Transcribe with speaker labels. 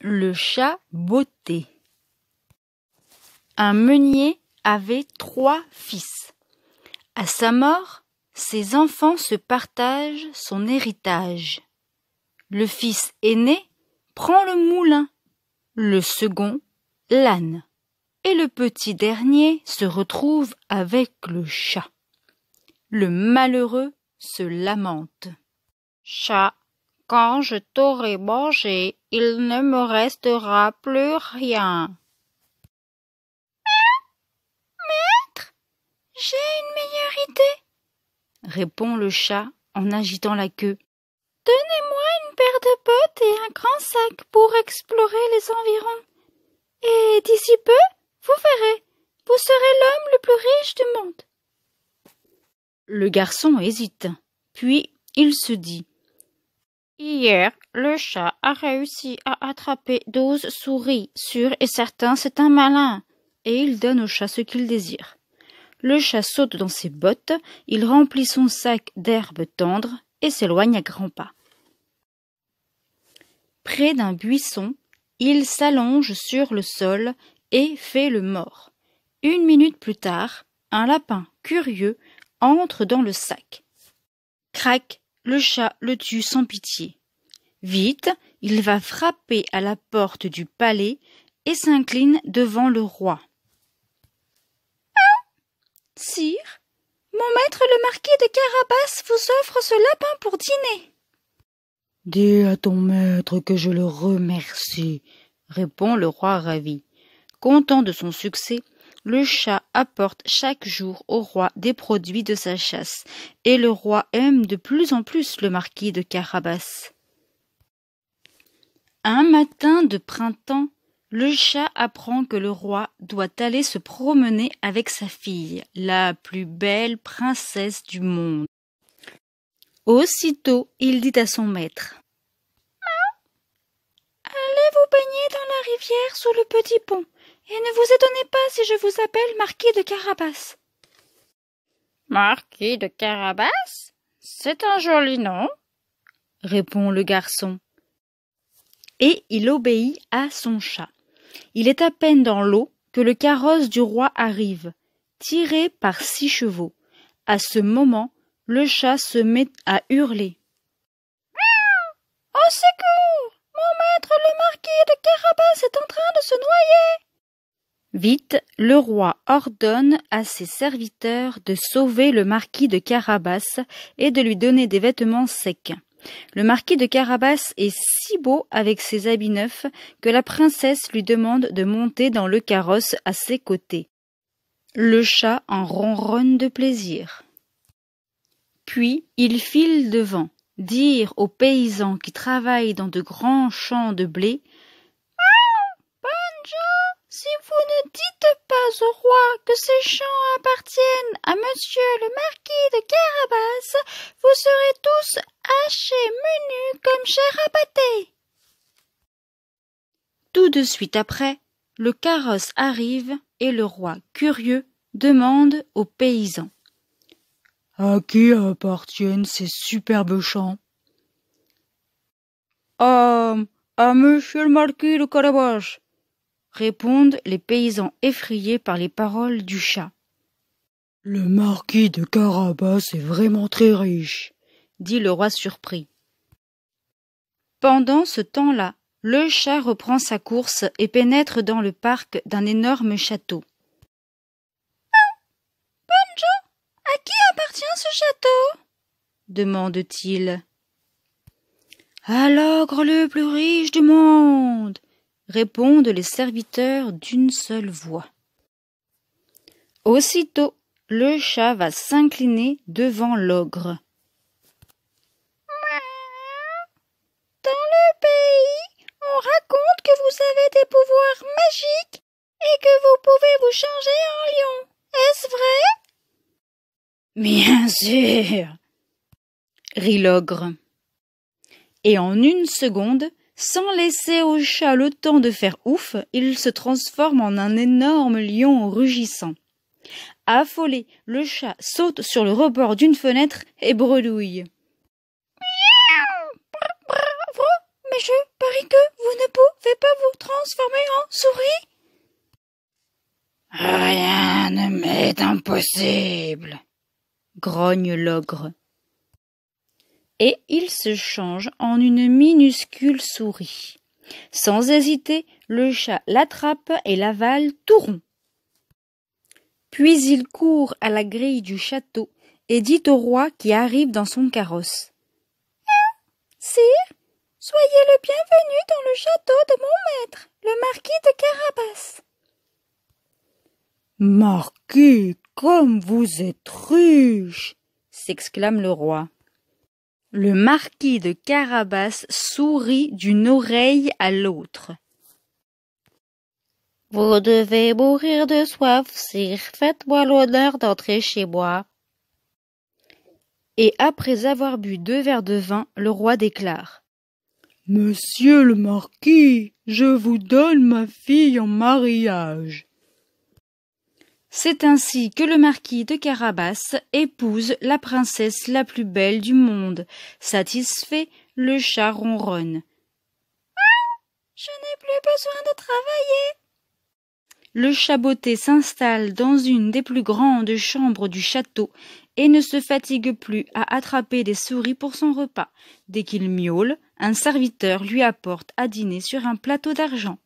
Speaker 1: Le chat botté. Un meunier avait 3 fils. À sa mort, ses enfants se partagent son héritage. Le fils aîné prend le moulin, le second l'âne, et le petit dernier se retrouve avec le chat. Le malheureux se lamente. Chat, quand je t'aurai mangé, il ne me restera plus rien. Maître, j'ai une meilleure idée, répond le chat en agitant la queue. Donnez-moi une paire de bottes et un grand sac pour explorer les environs. Et d'ici peu, vous verrez, vous serez l'homme le plus riche du monde. Le garçon hésite, puis il se dit. Hier, le chat a réussi à attraper 12 souris, sûr et certain c'est un malin, et il donne au chat ce qu'il désire. Le chat saute dans ses bottes, il remplit son sac d'herbes tendres et s'éloigne à grands pas. Près d'un buisson, il s'allonge sur le sol et fait le mort. 1 minute plus tard, un lapin curieux entre dans le sac. Crac, le chat le tue sans pitié. Vite, il va frapper à la porte du palais et s'incline devant le roi. « Sire, mon maître le marquis de Carabas vous offre ce lapin pour dîner. »«
Speaker 2: Dis à ton maître que je le remercie, » répond le roi ravi. Content de son succès, le chat apporte chaque jour au roi des produits de sa chasse, et le roi aime de plus en plus le marquis de Carabas. Un matin de printemps, le chat apprend que le roi doit aller se promener avec sa fille, la plus belle princesse du monde. Aussitôt, il dit à son maître. « Allez vous baigner dans la rivière sous le petit pont, et ne vous étonnez pas si je vous appelle marquis de Carabas. »«
Speaker 1: Marquis de Carabas? C'est un joli nom, »
Speaker 2: répond le garçon. Et il obéit à son chat. Il est à peine dans l'eau que le carrosse du roi arrive, tiré par 6 chevaux. À ce moment, le chat se met à hurler. « Au secours! Mon maître le marquis de Carabas est en train de se noyer !» Vite, le roi ordonne à ses serviteurs de sauver le marquis de Carabas et de lui donner des vêtements secs. Le marquis de Carabas est si beau avec ses habits neufs que la princesse lui demande de monter dans le carrosse à ses côtés. Le chat en ronronne de plaisir. Puis il file devant, dire aux paysans qui travaillent dans de grands champs de blé « Ah, bonnes gens, si vous ne dites pas au roi que ces champs appartiennent à monsieur le marquis de Carabas, vous serez tous hachés menus comme chair à pâté. » Tout de suite après, le carrosse arrive et le roi, curieux, demande aux paysans. « À qui appartiennent ces superbes champs ?»« À monsieur le marquis de Carabas, » répondent les paysans effrayés par les paroles du chat. « Le marquis de Carabas est vraiment très riche, » dit le roi surpris. Pendant ce temps-là, le chat reprend sa course et pénètre dans le parc d'un énorme château. « Ah, bonnes gens, à qui appartient ce château ?» demande-t-il. « À l'ogre le plus riche du monde !» répondent les serviteurs d'une seule voix. Aussitôt, le chat va s'incliner devant l'ogre. « Dans le pays, on raconte que vous avez des pouvoirs magiques et que vous pouvez vous changer en lion. Est-ce vrai? »« Bien sûr, » rit l'ogre. Et en 1 seconde, sans laisser au chat le temps de faire ouf, il se transforme en un énorme lion rugissant. Affolé, le chat saute sur le rebord d'une fenêtre et bredouille. « Bravo,
Speaker 1: Mais je parie que vous ne pouvez pas vous transformer en souris.
Speaker 2: Rien ne m'est impossible, grogne l'ogre. Et il se change en une minuscule souris. Sans hésiter, le chat l'attrape et l'avale tout rond. Puis il court à la grille du château et dit au roi qui arrive dans son carrosse.
Speaker 1: « Sire, soyez le bienvenu dans le château de mon maître, le marquis de Carabas. »«
Speaker 2: Marquis, comme vous êtes riche !» s'exclame le roi. Le marquis de Carabas sourit d'une oreille à l'autre. « Vous devez mourir de soif, sire. Faites-moi l'honneur d'entrer chez moi. » Et après avoir bu 2 verres de vin, le roi déclare. « Monsieur le marquis, je vous donne ma fille en mariage. » C'est ainsi que le marquis de Carabas épouse la princesse la plus belle du monde. Satisfait, le chat ronronne.
Speaker 1: « Ah, je n'ai plus besoin de travailler. »
Speaker 2: Le chat botté s'installe dans une des plus grandes chambres du château et ne se fatigue plus à attraper des souris pour son repas. Dès qu'il miaule, un serviteur lui apporte à dîner sur un plateau d'argent.